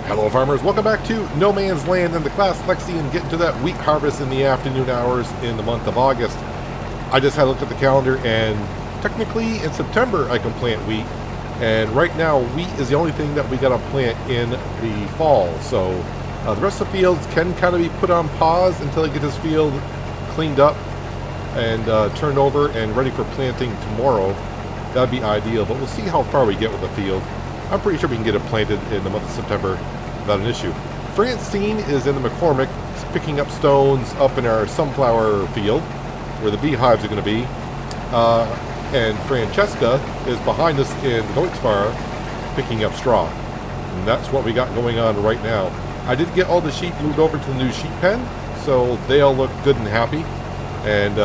Hello farmers, welcome back to No Man's Land in the class Lexi and getting to that wheat harvest in the afternoon hours in the month of August. I just had a look at the calendar and technically in September I can plant wheat, and right now wheat is the only thing that we gotta plant in the fall. So the rest of the fields can kind of be put on pause until I get this field cleaned up and turned over and ready for planting tomorrow. That'd be ideal, but we'll see how far we get with the field. I'm pretty sure we can get it planted in the month of September without an issue. Francine is in the McCormick picking up stones up in our sunflower field where the beehives are going to be. And Francesca is behind us in the goats farm picking up straw. And that's what we got going on right now. I did get all the sheep moved over to the new sheep pen, so they all look good and happy. And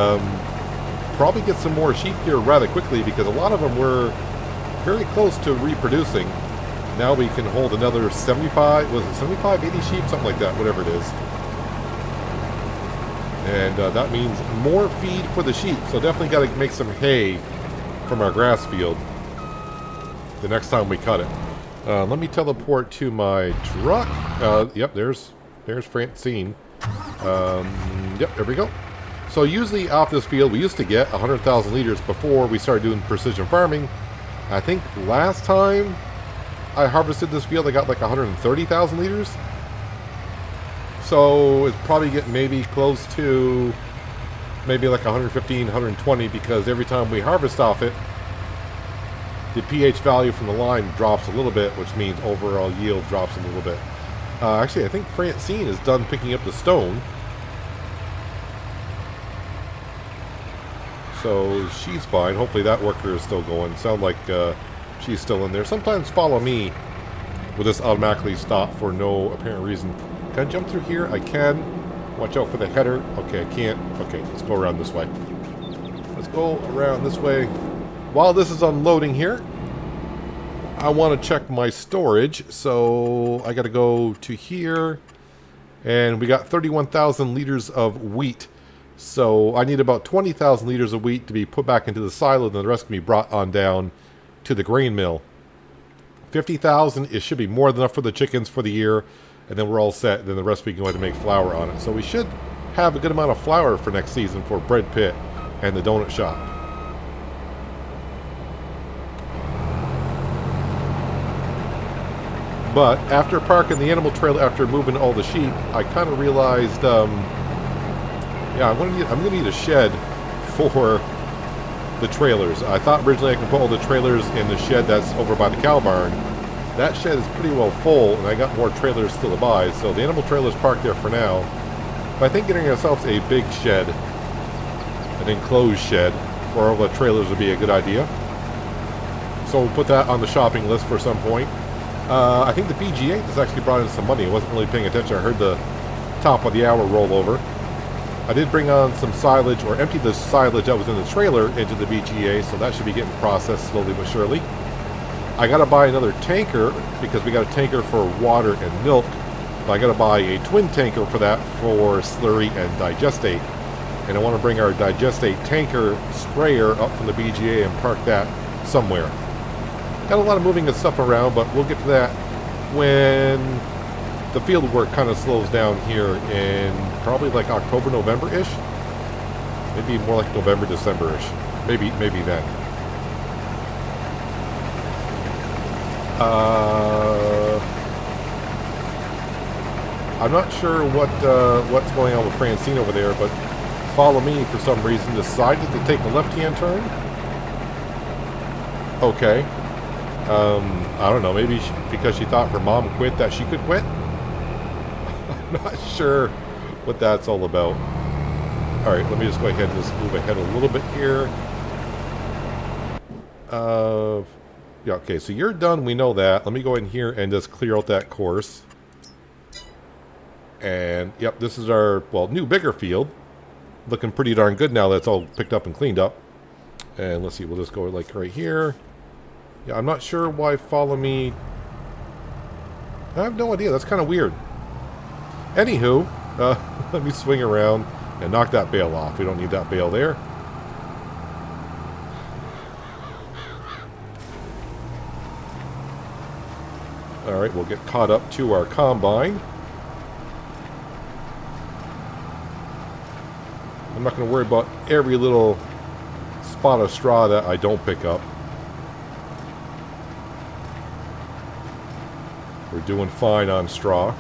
probably get some more sheep here rather quickly because a lot of them were very close to reproducing. Now we can hold another 75, was it 75, 80 sheep, something like that, whatever it is. And that means more feed for the sheep, so definitely got to make some hay from our grass field the next time we cut it. Let me teleport to my truck. Yep, there's Francine. Yep, there we go. So usually off this field we used to get 100,000 liters before we started doing precision farming. I think last time I harvested this field I got like 130,000 liters. So it's probably getting maybe close to maybe like 115, 120 because every time we harvest off it, the pH value from the lime drops a little bit, which means overall yield drops a little bit. Actually, I think Francine is done picking up the stone. So she's fine. Hopefully that worker is still going. Sound like she's still in there. Sometimes follow me will just automatically stop for no apparent reason. Can I jump through here? I can. Watch out for the header. Okay, I can't. Okay, let's go around this way. Let's go around this way. While this is unloading here, I want to check my storage. So I got to go to here. And we got 31,000 liters of wheat. So I need about 20,000 liters of wheat to be put back into the silo, and the rest can be brought on down to the grain mill. 50,000, it should be more than enough for the chickens for the year, and then we're all set. Then the rest we can go ahead and make flour on it. So we should have a good amount of flour for next season for Bread Pit and the donut shop. But after parking the animal trailer, after moving all the sheep, I kind of realized, yeah, I'm gonna need a shed for the trailers. I thought originally I could put all the trailers in the shed that's over by the cow barn. That shed is pretty well full, and I got more trailers still to buy, so the animal trailer's parked there for now. But I think getting ourselves a big shed, an enclosed shed, for all the trailers would be a good idea. So we'll put that on the shopping list for some point. I think the BGA has actually brought in some money. I wasn't really paying attention. I heard the top of the hour roll over. I did bring on some silage, or empty the silage that was in the trailer into the BGA, so that should be getting processed slowly but surely. I gotta buy another tanker, because we got a tanker for water and milk, but I gotta buy a twin tanker for that for slurry and digestate. And I want to bring our digestate tanker sprayer up from the BGA and park that somewhere. Got a lot of moving of stuff around, but we'll get to that when the field work kind of slows down here in probably like October, November-ish. Maybe more like November, December-ish. Maybe then. I'm not sure what's going on with Francine over there, but Follow Me for some reason decided to take a left-hand turn. Okay. I don't know, maybe because she thought her mom quit that she could quit? I'm not sure what that's all about. Alright, let me just go ahead and just move ahead a little bit here. Yeah, okay, so you're done, we know that. Let me go in here and just clear out that course. And, yep, this is our, well, new bigger field. Looking pretty darn good now that's all picked up and cleaned up. And let's see, we'll just go like right here. Yeah, I'm not sure why Follow Me... I have no idea, that's kind of weird. Anywho, let me swing around and knock that bale off. We don't need that bale there. Alright, we'll get caught up to our combine. I'm not going to worry about every little spot of straw that I don't pick up. We're doing fine on straw.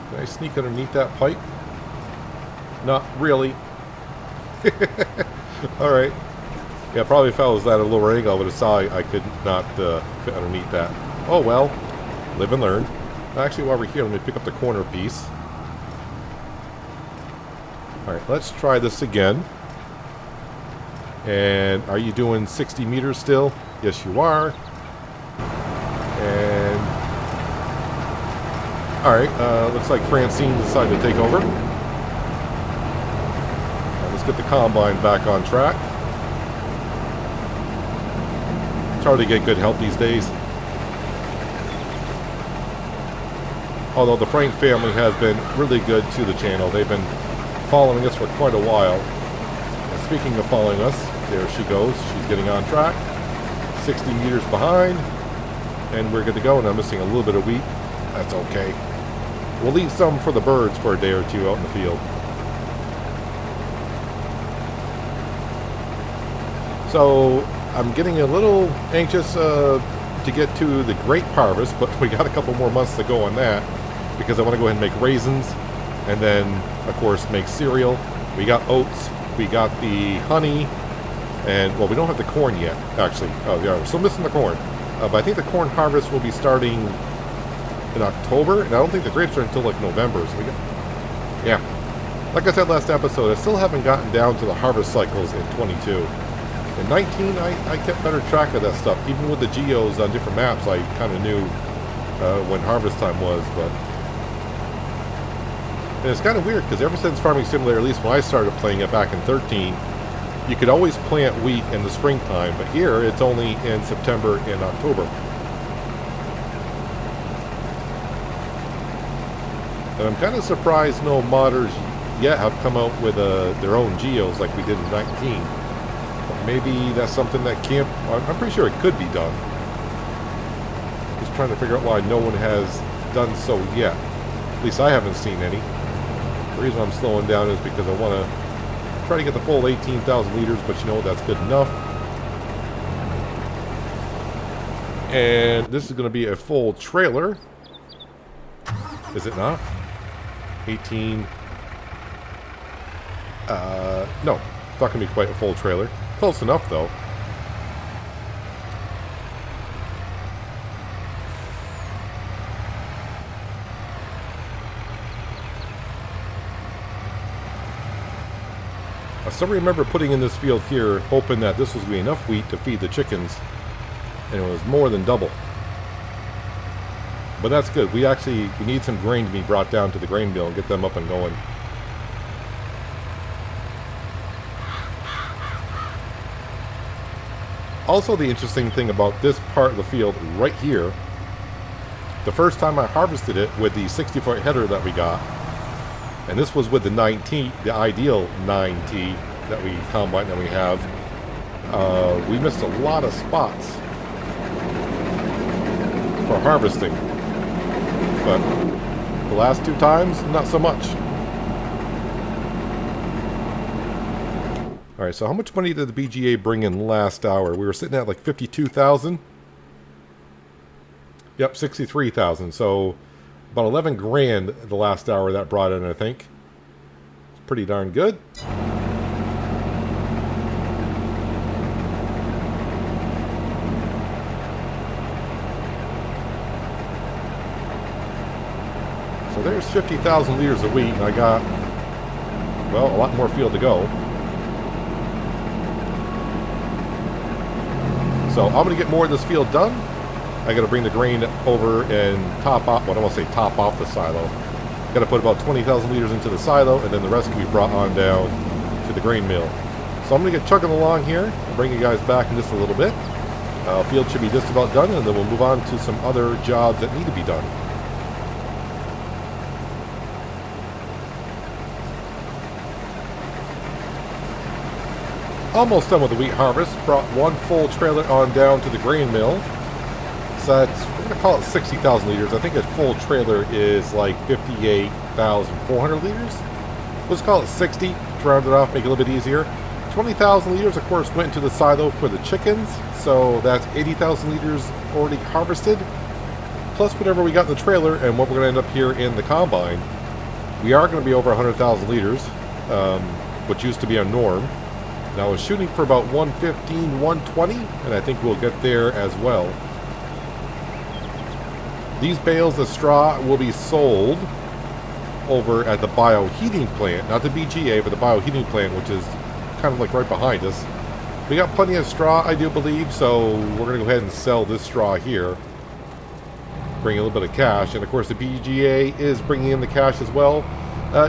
Can I sneak underneath that pipe? Not really. Alright. Yeah, probably if I was at a lower angle, I would have saw I could not fit underneath that. Oh well. Live and learn. Actually, while we're here, let me pick up the corner piece. Alright, let's try this again. And are you doing 60 meters still? Yes, you are. And... Alright, looks like Francine decided to take over. Let's get the combine back on track. It's hard to get good help these days. Although the Frank family has been really good to the channel. They've been following us for quite a while. And speaking of following us, there she goes. She's getting on track. 60 meters behind. And we're good to go. And I'm missing a little bit of wheat. That's okay. We'll leave some for the birds for a day or two out in the field. So I'm getting a little anxious to get to the grape harvest, but we got a couple more months to go on that because I want to go ahead and make raisins and then, of course, make cereal. We got oats, we got the honey, and, well, we don't have the corn yet, actually. Oh, yeah, we're still missing the corn. But I think the corn harvest will be starting in October, and I don't think the grapes are until, like, November. So we got, yeah. Like I said last episode, I still haven't gotten down to the harvest cycles in 22. In 19, I kept better track of that stuff. Even with the geos on different maps, I kind of knew when harvest time was. But and it's kind of weird, because ever since Farming Simulator, at least when I started playing it back in 13, you could always plant wheat in the springtime. But here, it's only in September and October. And I'm kind of surprised no modders yet have come out with their own geos like we did in 19. Maybe that's something that can't... I'm pretty sure it could be done. Just trying to figure out why no one has done so yet. At least I haven't seen any. The reason I'm slowing down is because I want to try to get the full 18,000 liters, but you know, that's good enough. And this is going to be a full trailer. Is it not? 18... no. It's not going to be quite a full trailer. Close enough, though. I still remember putting in this field here, hoping that this was going to be enough wheat to feed the chickens, and it was more than double. But that's good. We need some grain to be brought down to the grain mill and get them up and going. Also, the interesting thing about this part of the field right here, the first time I harvested it with the 60-foot header that we got, and this was with the 9T, the ideal 9T that we combine that we have, we missed a lot of spots for harvesting. But the last two times, not so much. Alright, so how much money did the BGA bring in last hour? We were sitting at like 52,000. Yep, 63,000. So about 11 grand the last hour that brought in, I think. It's pretty darn good. So there's 50,000 liters of wheat, and I got, well, a lot more field to go. So I'm going to get more of this field done. I got to bring the grain over and top off, well, I don't want to say top off the silo. Got to put about 20,000 liters into the silo, and then the rest can be brought on down to the grain mill. So I'm going to get chugging along here. I'll bring you guys back in just a little bit. Field should be just about done, and then we'll move on to some other jobs that need to be done. Almost done with the wheat harvest. Brought one full trailer on down to the grain mill. So that's, we're going to call it 60,000 liters. I think a full trailer is like 58,400 liters. Let's call it 60 to round it off, make it a little bit easier. 20,000 liters, of course, went into the silo for the chickens. So that's 80,000 liters already harvested. Plus whatever we got in the trailer and what we're going to end up here in the combine. We are going to be over 100,000 liters, which used to be a norm. Now I was shooting for about 115, 120, and I think we'll get there as well. These bales of straw will be sold over at the bioheating plant, not the BGA, but the bioheating plant, which is kind of like right behind us. We got plenty of straw, I do believe, so we're going to go ahead and sell this straw here. Bring a little bit of cash, and of course the BGA is bringing in the cash as well.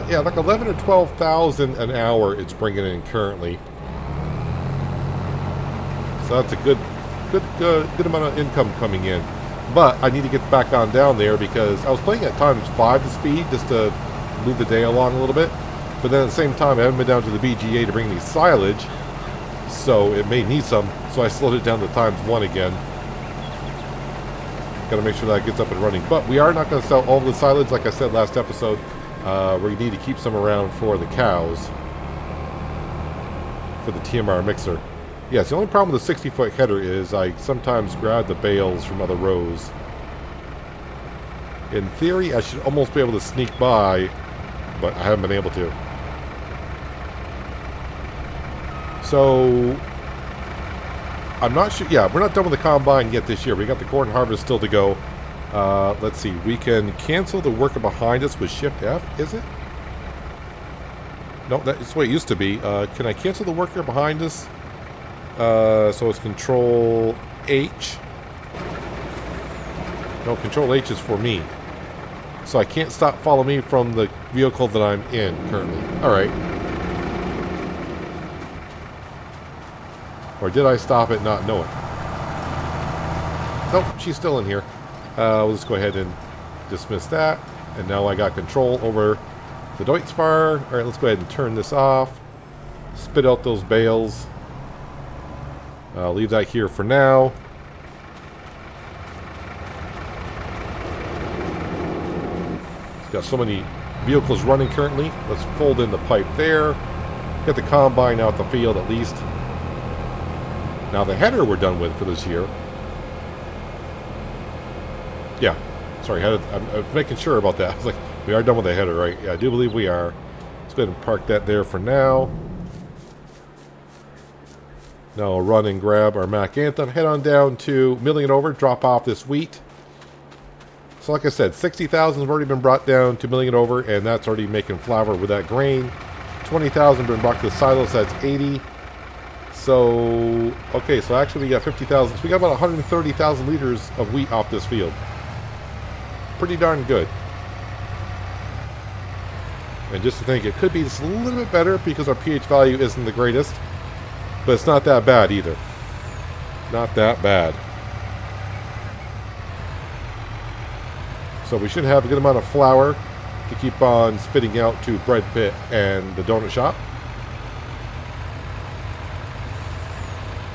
Yeah, like 11 or 12,000 an hour it's bringing in currently. So that's a good amount of income coming in. But I need to get back on down there because I was playing at times 5 the speed just to move the day along a little bit. But then at the same time, I haven't been down to the BGA to bring me silage, so it may need some. So I slowed it down to times 1 again. Got to make sure that gets up and running. But we are not going to sell all the silage, like I said last episode. We need to keep some around for the cows, for the TMR mixer. Yes, the only problem with the 60-foot header is I sometimes grab the bales from other rows. In theory, I should almost be able to sneak by, but I haven't been able to. So, I'm not sure. Yeah, we're not done with the combine yet this year. We got the corn harvest still to go. Let's see. We can cancel the worker behind us with Shift F, is it? No, that's the way it used to be. Can I cancel the worker behind us? So it's Control H. No, Control H is for me. So I can't stop follow me from the vehicle that I'm in currently. Alright. Or did I stop it not knowing? Nope, she's still in here. We'll just go ahead and dismiss that. And now I got control over the Deutzfahrer. Alright, let's go ahead and turn this off. Spit out those bales. I'll leave that here for now. It's got so many vehicles running currently. Let's fold in the pipe there. Get the combine out the field at least. Now the header we're done with for this year. Yeah, sorry, I was making sure about that. I was like, we are done with the header, right? Yeah, I do believe we are. Let's go ahead and park that there for now. Now I'll run and grab our Mac Anthem, head on down to milling it over, drop off this wheat. So like I said, 60,000 has already been brought down to milling it over, and that's already making flour with that grain. 20,000 been brought to the silos, so that's 80. So, okay, so actually we got 50,000. So we got about 130,000 liters of wheat off this field. Pretty darn good. And just to think, it could be just a little bit better because our pH value isn't the greatest. But it's not that bad either. Not that bad. So we should have a good amount of flour to keep on spitting out to Bread Pit and the donut shop.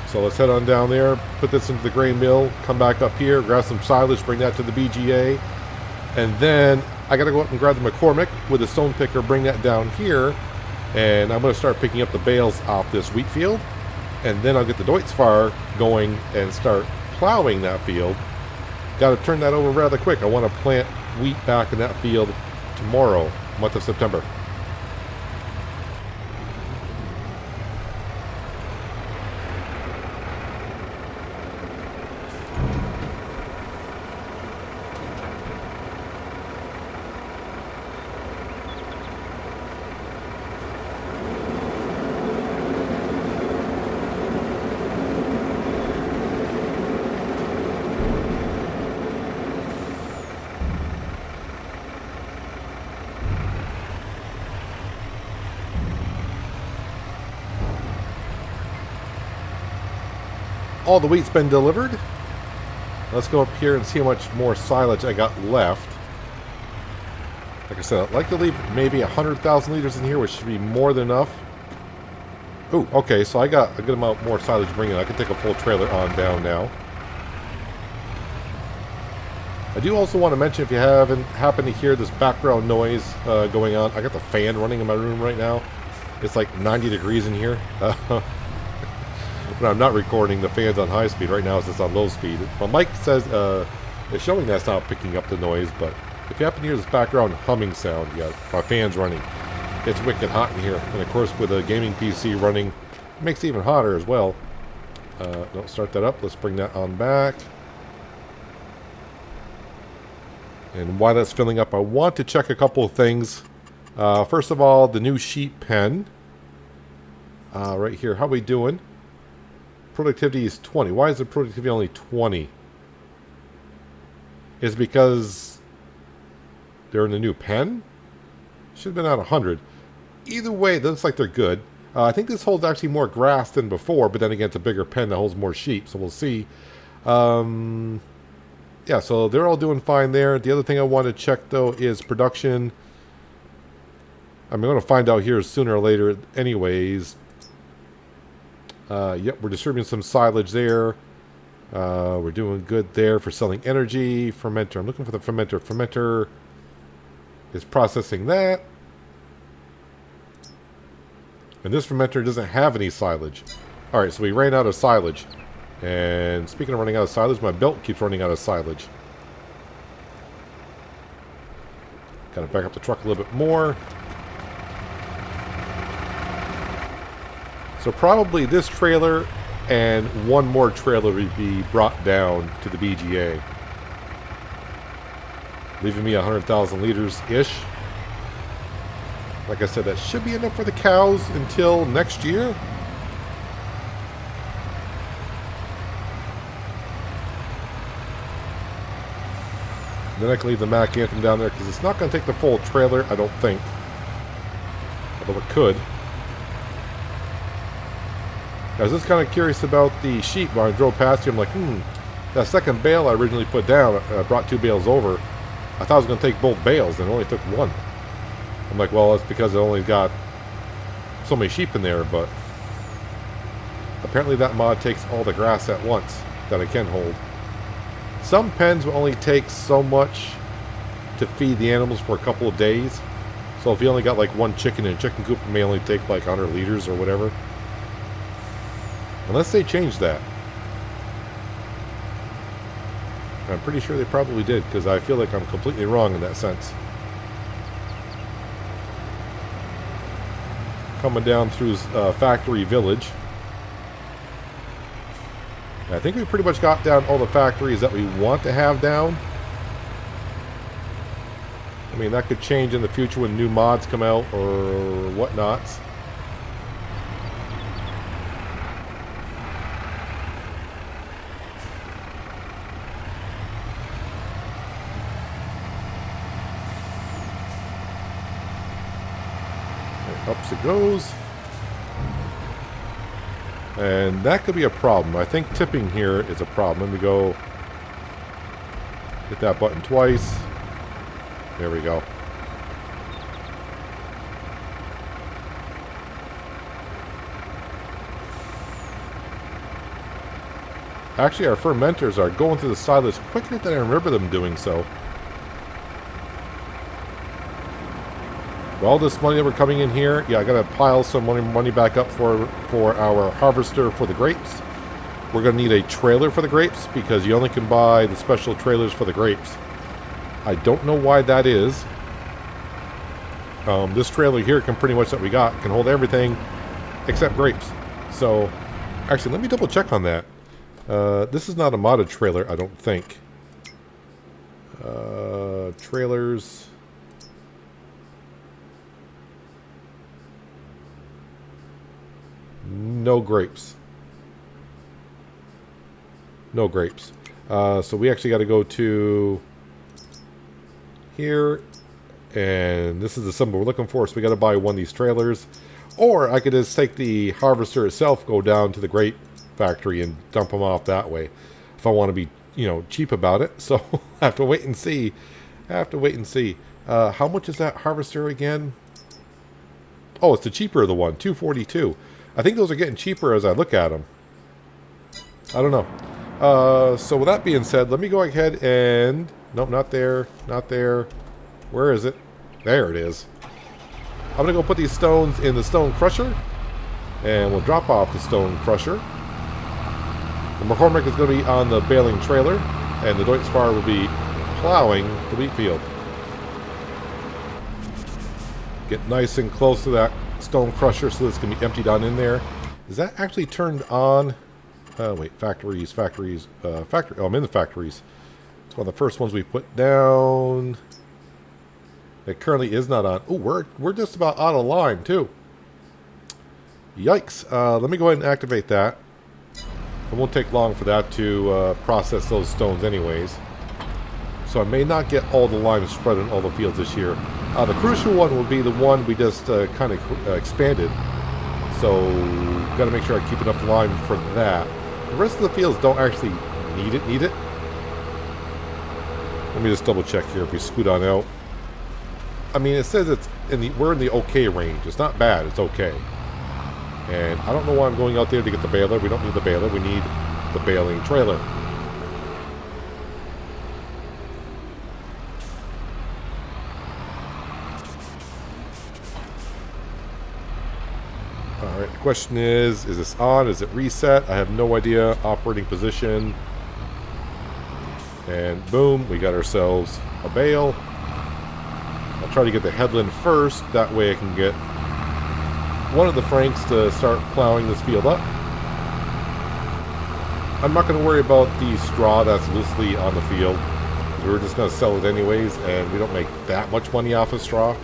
So let's head on down there, put this into the grain mill, come back up here, grab some silage, bring that to the BGA. And then I got to go up and grab the McCormick with a stone picker, bring that down here. And I'm going to start picking up the bales off this wheat field. And then I'll get the Deutzfahrer going and start plowing that field. Got to turn that over rather quick. I want to plant wheat back in that field tomorrow, month of September. All the wheat's been delivered. Let's go up here and see how much more silage I got left. Like I said, I'd like to leave maybe 100,000 liters in here, which should be more than enough. Ooh, okay, so I got a good amount more silage bringing. I can take a full trailer on down now. I do also want to mention, if you haven't happened to hear this background noise going on, I got the fan running in my room right now. It's like 90 degrees in here. When I'm not recording, the fan's on high speed. Right now it's just on low speed. My mic says it's showing that's not picking up the noise, but if you happen to hear this background humming sound, yeah, my fan's running. It's wicked hot in here. And of course, with a gaming PC running, it makes it even hotter as well. Don't start that up. Let's bring that on back. And while that's filling up, I want to check a couple of things. First of all, the new sheep pen. Right here. How we doing? Productivity is 20. Why is the productivity only 20? Is it because they're in the new pen? Should have been at 100. Either way, it looks like they're good. I think this holds actually more grass than before, but then again, it's a bigger pen that holds more sheep, so we'll see. Yeah, so they're all doing fine there. The other thing I want to check, though, is production. I'm going to find out here sooner or later anyways. Yep, we're distributing some silage there. We're doing good there for selling energy. Fermenter. I'm looking for the fermenter. Fermenter is processing that. And this fermenter doesn't have any silage. Alright, so we ran out of silage. And speaking of running out of silage, my belt keeps running out of silage. Gotta back up the truck a little bit more. So probably this trailer and one more trailer would be brought down to the BGA. Leaving me 100,000 liters-ish. Like I said, that should be enough for the cows until next year. And then I can leave the Mac Anthem down there because it's not going to take the full trailer, I don't think. Although it could. I was just kind of curious about the sheep when I drove past here. I'm like, that second bale I originally put down, I brought 2 bales over. I thought I was going to take both bales and it only took one. I'm like, well, that's because it only got so many sheep in there, but apparently that mod takes all the grass at once that it can hold. Some pens will only take so much to feed the animals for a couple of days. So if you only got like one chicken in a chicken coop, it may only take like 100 liters or whatever. Unless they change that. I'm pretty sure they probably did, because I feel like I'm completely wrong in that sense. Coming down through Factory Village. I think we pretty much got down all the factories that we want to have down. I mean, that could change in the future when new mods come out or whatnots. Ups it goes. And that could be a problem. I think tipping here is a problem. Let me go hit that button twice. There we go. Actually, our fermenters are going through the silage quicker than I remember them doing so. With all this money that we're coming in here, yeah, I gotta pile some money back up for our harvester for the grapes. We're gonna need a trailer for the grapes because you only can buy the special trailers for the grapes. I don't know why that is. This trailer here can pretty much that we got can hold everything except grapes. So, actually, let me double check on that. This is not a modded trailer, I don't think. Trailers. No grapes. No grapes. So we actually got to go to here, and this is the symbol we're looking for, so we got to buy one of these trailers. Or I could just take the harvester itself, go down to the grape factory and dump them off that way if I want to be, you know, cheap about it. So I have to wait and see. How much is that harvester again? Oh, it's the cheaper of the one, $242. I think those are getting cheaper as I look at them. I don't know. So with that being said, let me go ahead and... Nope, not there. Not there. Where is it? There it is. I'm going to go put these stones in the stone crusher. And we'll drop off the stone crusher. The McCormick is going to be on the baling trailer. And the Deutz-Fahr will be plowing the wheat field. Get nice and close to that stone crusher so this can be emptied on in there. Is that actually turned on? Oh, wait, factories. Oh, I'm in the factories. It's one of the first ones we put down. It currently is not on. Oh, we're just about out of line, too. Yikes. Let me go ahead and activate that. It won't take long for that to process those stones anyways. So I may not get all the lime spread in all the fields this year. The crucial one will be the one we just kind of expanded. So, got to make sure I keep enough lime for that. The rest of the fields don't actually need it. Let me just double check here if we scoot on out. I mean, it says we're in the okay range. It's not bad, it's okay. And I don't know why I'm going out there to get the baler. We don't need the baler, we need the baling trailer. Alright, the question is this on? Is it reset? I have no idea. Operating position. And boom, we got ourselves a bale. I'll try to get the headland first. That way I can get one of the Franks to start plowing this field up. I'm not going to worry about the straw that's loosely on the field. We're just going to sell it anyways, and we don't make that much money off of straw.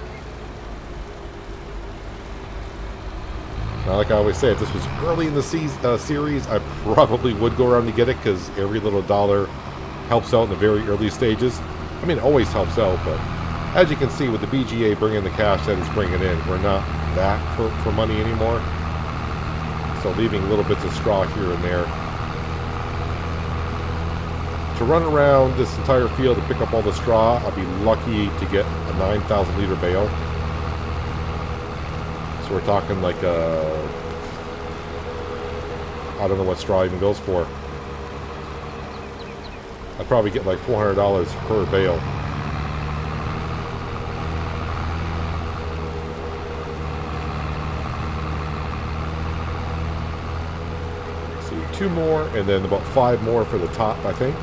Now, like I always say, if this was early in the series, I probably would go around to get it, because every little dollar helps out in the very early stages. I mean, it always helps out, but as you can see with the BGA bringing the cash that it's bringing in, we're not that hurt for money anymore. So leaving little bits of straw here and there. To run around this entire field to pick up all the straw, I'll be lucky to get a 9,000 liter bale. So we're talking like I don't know what straw even goes for. I'd probably get like $400 per bale. See, 2 more, and then about 5 more for the top, I think.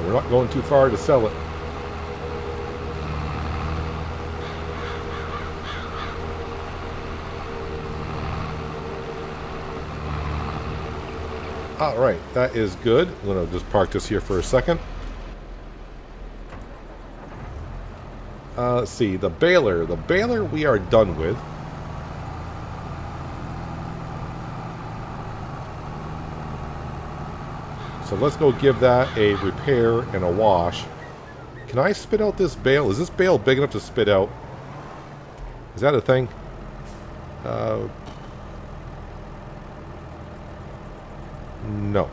We're not going too far to sell it. Alright, that is good. I'm going to just park this here for a second. Let's see, the baler. The baler we are done with. So let's go give that a repair and a wash. Can I spit out this bale? Is this bale big enough to spit out? Is that a thing? No.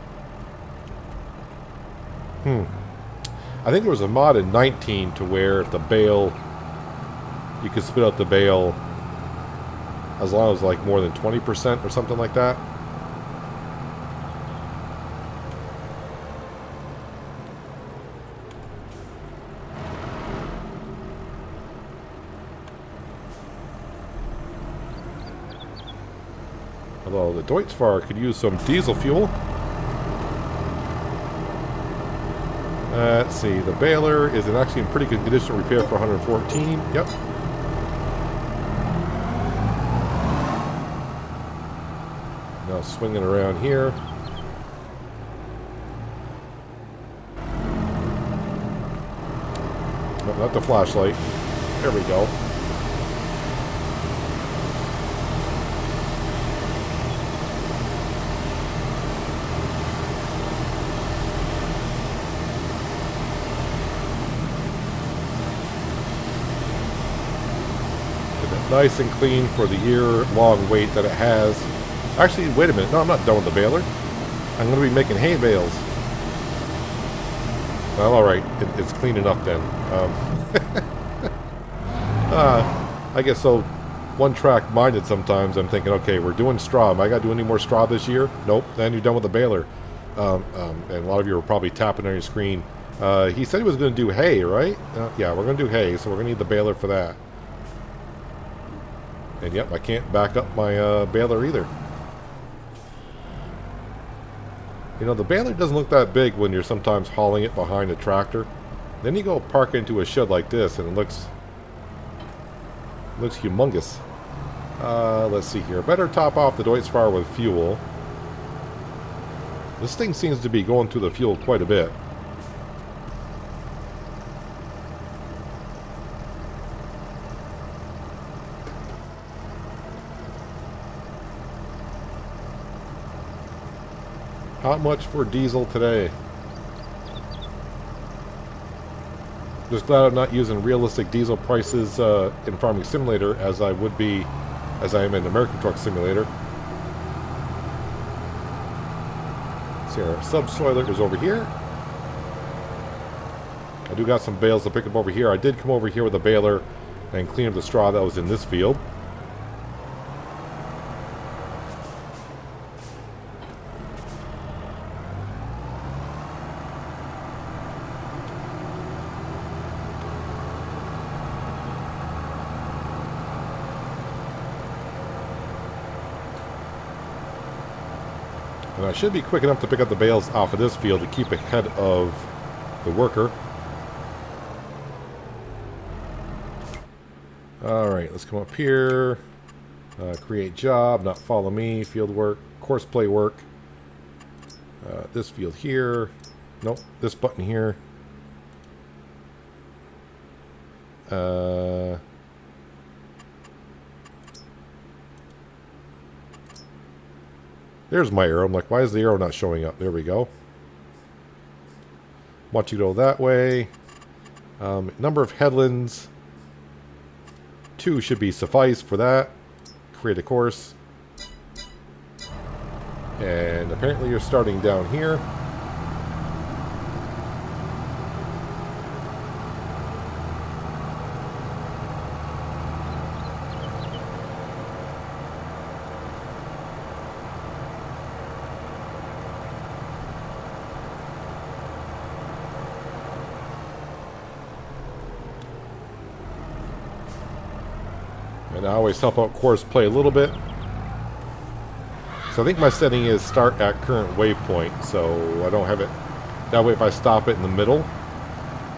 I think there was a mod in 19 to where if the bale, you could spit out the bale as long as like more than 20% or something like that. Although the Deutz-Fahr could use some diesel fuel. Let's see, the baler is actually in pretty good condition to repair for 114. Yep. Now swinging around here. No, not the flashlight. There we go. Nice and clean for the year-long wait that it has. Actually, wait a minute. No, I'm not done with the baler. I'm going to be making hay bales. Well, alright. It's clean enough then. I get so one-track minded sometimes. I'm thinking, okay, we're doing straw. Am I got to do any more straw this year? Nope. Then you're done with the baler. And a lot of you are probably tapping on your screen. He said he was going to do hay, right? Yeah, we're going to do hay, so we're going to need the baler for that. And yep, I can't back up my baler either. You know, the baler doesn't look that big when you're sometimes hauling it behind a tractor. Then you go park into a shed like this, and it looks humongous. Let's see here. Better top off the Deutz-Fahr with fuel. This thing seems to be going through the fuel quite a bit. How much for diesel today? Just glad I'm not using realistic diesel prices in Farming Simulator as I would be, as I am in American Truck Simulator. See, our subsoiler is over here. I do got some bales to pick up over here. I did come over here with a baler and clean up the straw that was in this field. And I should be quick enough to pick up the bales off of this field to keep ahead of the worker. Alright, let's come up here. Create job, not follow me, field work, course play work. This field here. Nope, this button here. There's my arrow. I'm like, why is the arrow not showing up? There we go. Want you to go that way. Number of headlands. 2 should be suffice for that. Create a course. And apparently you're starting down here. And I always help out course play a little bit. So I think my setting is start at current waypoint, so I don't have it. That way if I stop it in the middle,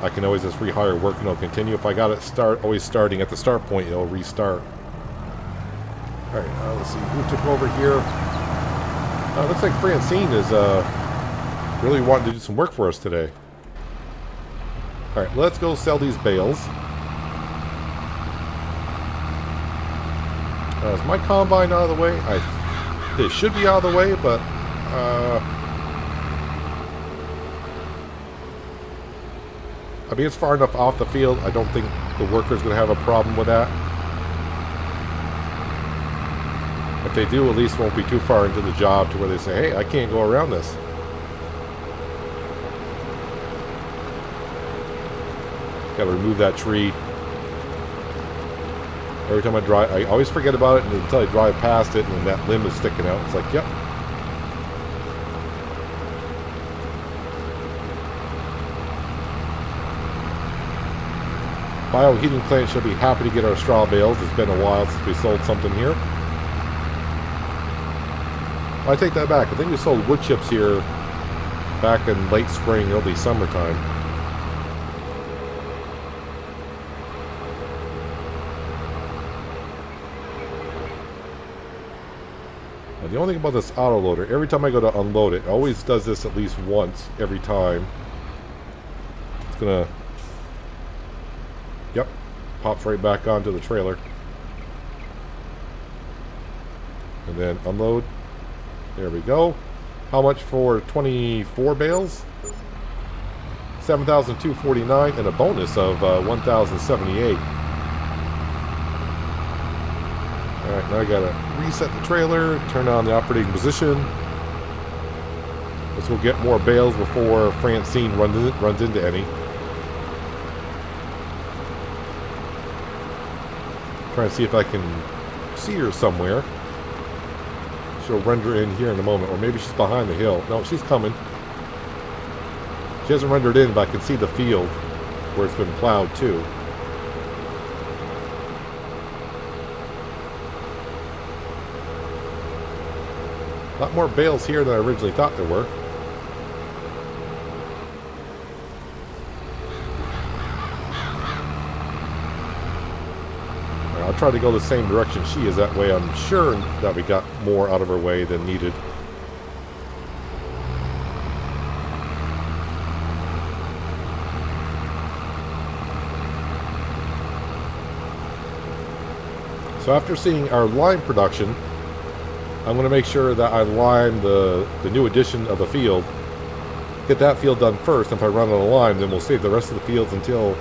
I can always just rehire work and it'll continue. If I got it always starting at the start point, it'll restart. Alright, let's see, who took over here? Looks like Francine is really wanting to do some work for us today. Alright, let's go sell these bales. Is my combine out of the way? It should be out of the way, but I mean, it's far enough off the field. I don't think the worker's going to have a problem with that. If they do, at least it won't be too far into the job to where they say, hey, I can't go around this. Got to remove that tree. Every time I drive, I always forget about it until I drive past it and then that limb is sticking out. It's like, yep. Bioheating plant should be happy to get our straw bales. It's been a while since we sold something here. I take that back. I think we sold wood chips here back in late spring, early summertime. The only thing about this autoloader, every time I go to unload it, it always does this at least once every time. It's gonna, yep, pops right back onto the trailer. And then unload. There we go. How much for 24 bales? 7,249 and a bonus of 1,078. Alright, now I gotta reset the trailer, turn on the operating position. Let's go get more bales before Francine runs into any. Trying to see if I can see her somewhere. She'll render in here in a moment, or maybe she's behind the hill. No, she's coming. She hasn't rendered in, but I can see the field where it's been plowed too. A lot more bales here than I originally thought there were. I'll try to go the same direction she is. That way I'm sure that we got more out of her way than needed. So after seeing our lime production, I'm going to make sure that I lime the new addition of the field. Get that field done first. If I run out of lime, then we'll save the rest of the fields until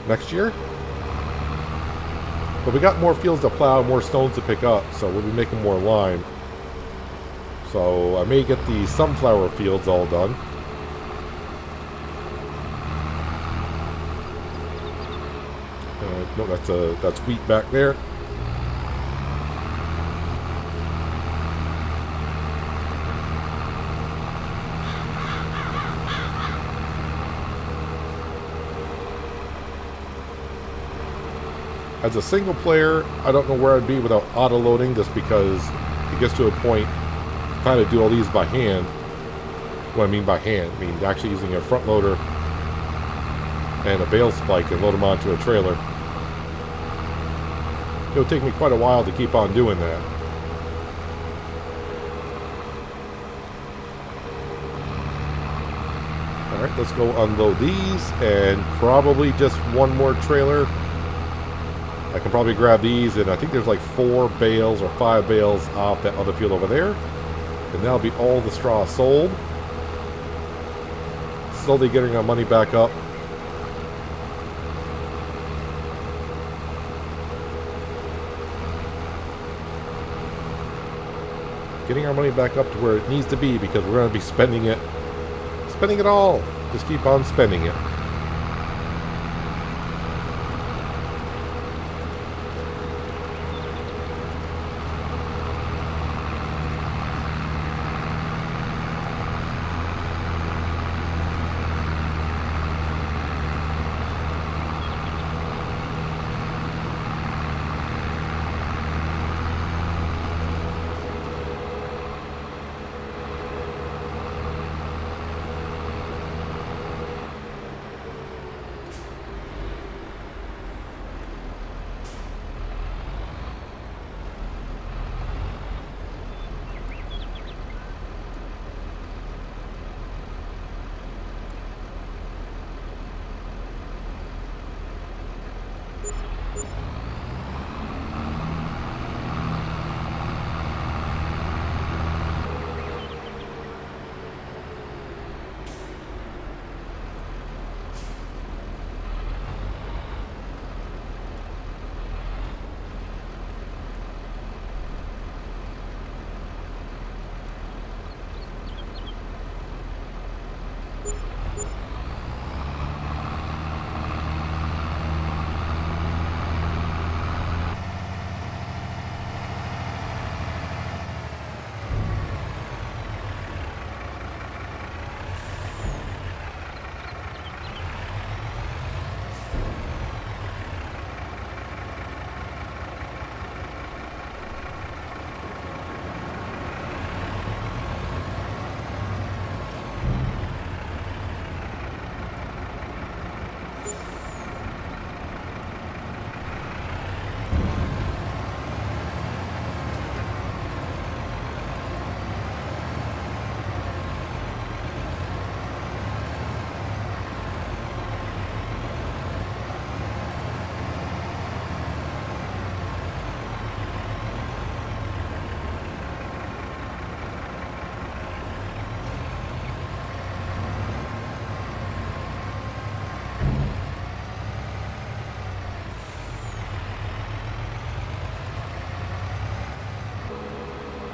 next year. But we got more fields to plow, more stones to pick up, so we'll be making more lime. So I may get the sunflower fields all done. No, that's wheat back there. As a single player, I don't know where I'd be without auto-loading, just because it gets to a point trying to do all these by hand. What I mean by hand, I mean actually using a front loader and a bale spike and load them onto a trailer. It'll take me quite a while to keep on doing that. Alright, let's go unload these, and probably just one more trailer. I can probably grab these, and I think there's like 4 bales or 5 bales off that other field over there. And that'll be all the straw sold. Slowly getting our money back up. Getting our money back up to where it needs to be, because we're going to be spending it all. Just keep on spending it.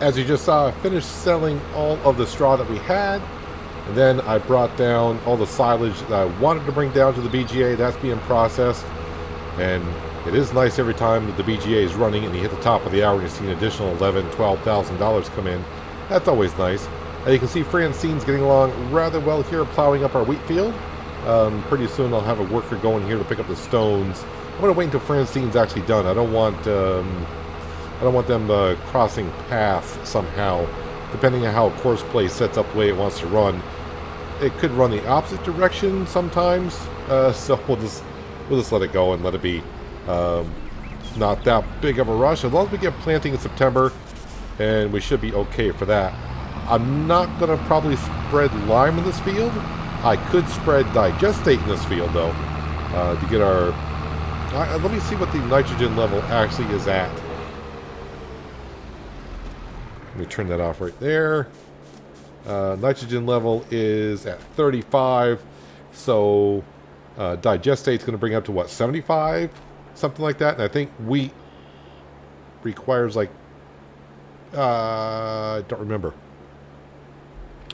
As you just saw, I finished selling all of the straw that we had. And then I brought down all the silage that I wanted to bring down to the BGA. That's being processed. And it is nice every time that the BGA is running and you hit the top of the hour and you see an additional $11,000, $12,000 come in. That's always nice. You can see Francine's getting along rather well here, plowing up our wheat field. Pretty soon I'll have a worker going here to pick up the stones. I'm going to wait until Francine's actually done. I don't want them crossing paths somehow. Depending on how a course play sets up the way it wants to run, it could run the opposite direction sometimes. So we'll just let it go and let it be. Not that big of a rush. As long as we get planting in September, and we should be okay for that. I'm not going to probably spread lime in this field. I could spread digestate in this field, though, to get our... let me see what the nitrogen level actually is at. Let me turn that off right there. Nitrogen level is at 35. So digestate's going to bring up to what, 75? Something like that. And I think wheat requires like... I don't remember.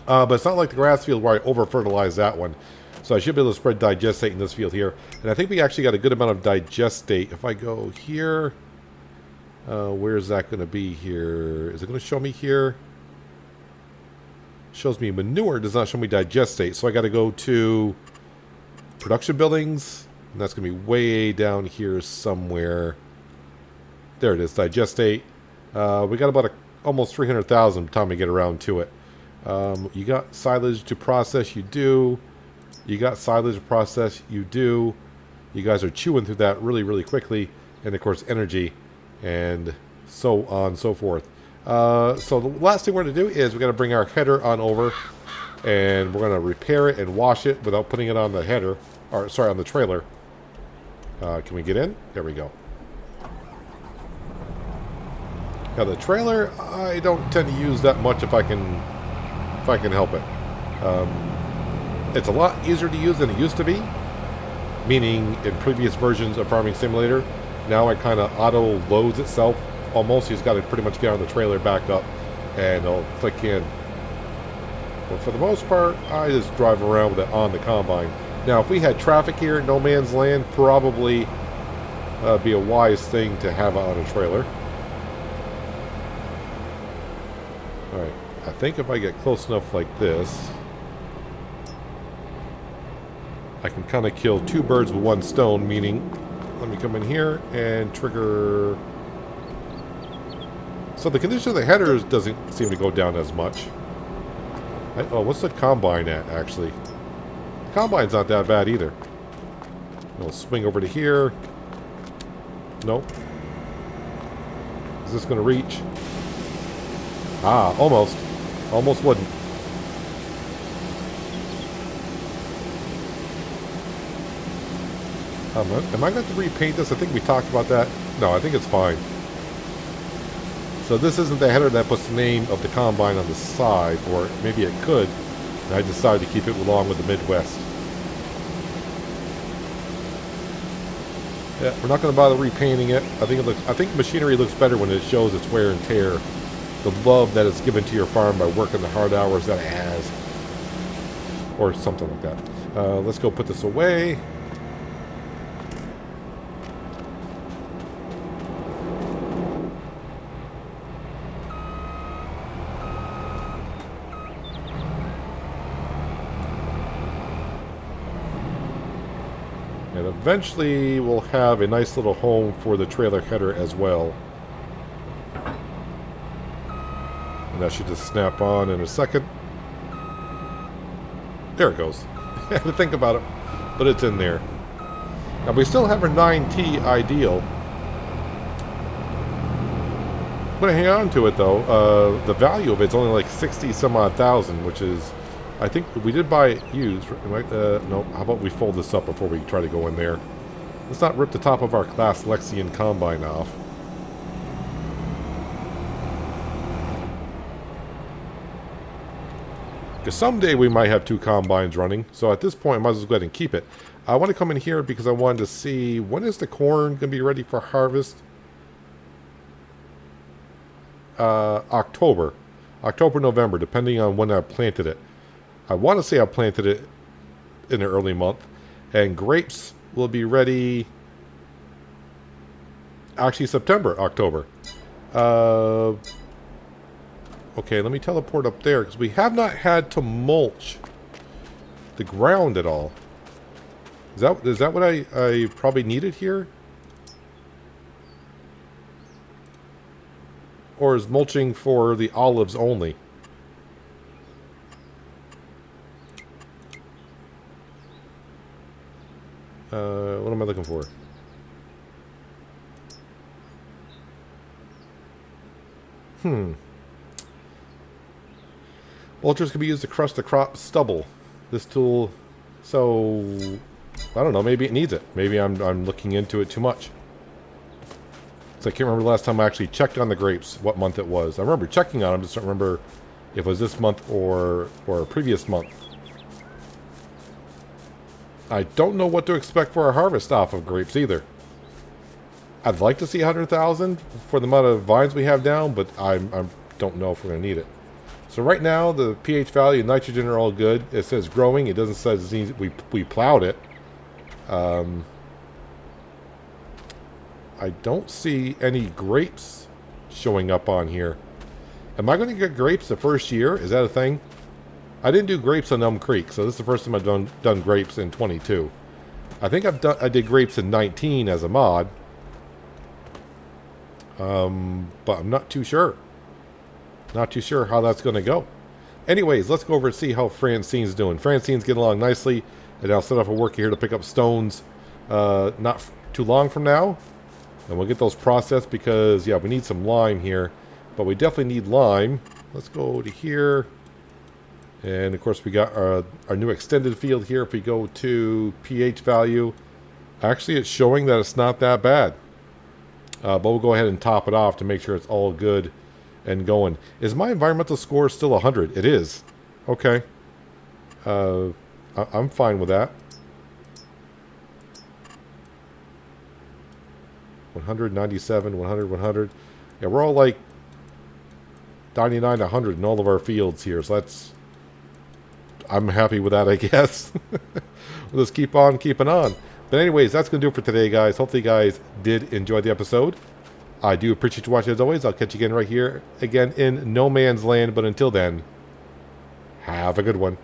But it's not like the grass field where I over-fertilize that one. So I should be able to spread digestate in this field here. And I think we actually got a good amount of digestate. If I go here, where is that going to be here? Is it going to show me here? Shows me manure, does not show me digestate. So I got to go to production buildings. And that's going to be way down here somewhere. There it is, digestate. We got about almost 300,000 by the time we get around to it. You got silage to process, you do. You got silage to process, you do. You guys are chewing through that really, really quickly. And of course, energy, and so on and so forth. So the last thing we're going to do is we're going to bring our header on over, and we're going to repair it and wash it without putting it on the header, or sorry, on the trailer. Can we get in? There we go. Now the trailer, I don't tend to use that much if I can help it. It's a lot easier to use than it used to be, meaning in previous versions of Farming Simulator, now it kind of auto loads itself almost. You've got to pretty much get on the trailer back up and it'll click in. But for the most part, I just drive around with it on the combine. Now if we had traffic here at No Man's Land, probably be a wise thing to have it on a trailer. Alright, I think if I get close enough like this, I can kind of kill two birds with one stone, meaning, let me come in here and trigger... So the condition of the headers doesn't seem to go down as much. Oh, what's the combine at, actually? The combine's not that bad either. We'll swing over to here. Nope. Is this going to reach? Ah, almost. Almost wouldn't. Am I going to have to repaint this? I think we talked about that. No, I think it's fine. So this isn't the header that puts the name of the combine on the side, or maybe it could. And I decided to keep it along with the Midwest. Yeah, we're not going to bother repainting it. I think machinery looks better when it shows its wear and tear. The love that it's given to your farm by working the hard hours that it has. Or something like that. Let's go put this away. And eventually we'll have a nice little home for the trailer header as well. And that should just snap on in a second. There it goes. I had to think about it, but it's in there. Now we still have our 9T ideal. I'm going to hang on to it though. The value of it's only like 60 some odd thousand, which is, I think we did buy it used. No, how about we fold this up before we try to go in there. Let's not rip the top of our Class Lexian combine off. Because someday we might have two combines running. So at this point, I might as well go ahead and keep it. I want to come in here because I wanted to see, when is the corn going to be ready for harvest? October, November, depending on when I planted it. I want to say I planted it in an early month. And grapes will be ready actually September, October. Okay, let me teleport up there because we have not had to mulch the ground at all. Is that what I probably needed here? Or is mulching for the olives only? What am I looking for? Mulchers can be used to crush the crop stubble. This tool, so I don't know. Maybe it needs it. Maybe I'm looking into it too much. So I can't remember the last time I actually checked on the grapes, what month it was. I remember checking on them, just don't remember if it was this month or a previous month. I don't know what to expect for a harvest off of grapes either. I'd like to see 100,000 for the amount of vines we have down, but I don't know if we're going to need it. So right now, the pH value and nitrogen are all good. It says growing. It doesn't say we plowed it. I don't see any grapes showing up on here. Am I going to get grapes the first year? Is that a thing? I didn't do grapes on Elm Creek, so this is the first time I've done grapes in 22. I think I did grapes in 19 as a mod. But I'm not too sure. Not too sure how that's going to go. Anyways, let's go over and see how Francine's doing. Francine's getting along nicely. And I'll set up a worker here to pick up stones not too long from now. And we'll get those processed because, yeah, we need some lime here. But we definitely need lime. Let's go to here. And, of course, we got our new extended field here. If we go to pH value, actually it's showing that it's not that bad. But we'll go ahead and top it off to make sure it's all good and going. Is my environmental score still 100? It is. Okay. I'm fine with that. 197, 100, 100. Yeah, we're all like 99 to 100 in all of our fields here. So that's... I'm happy with that, I guess. We'll just keep on keeping on. But anyways, that's going to do it for today, guys. Hopefully you guys did enjoy the episode. I do appreciate you watching as always. I'll catch you again right here, again in No Man's Land. But until then, have a good one.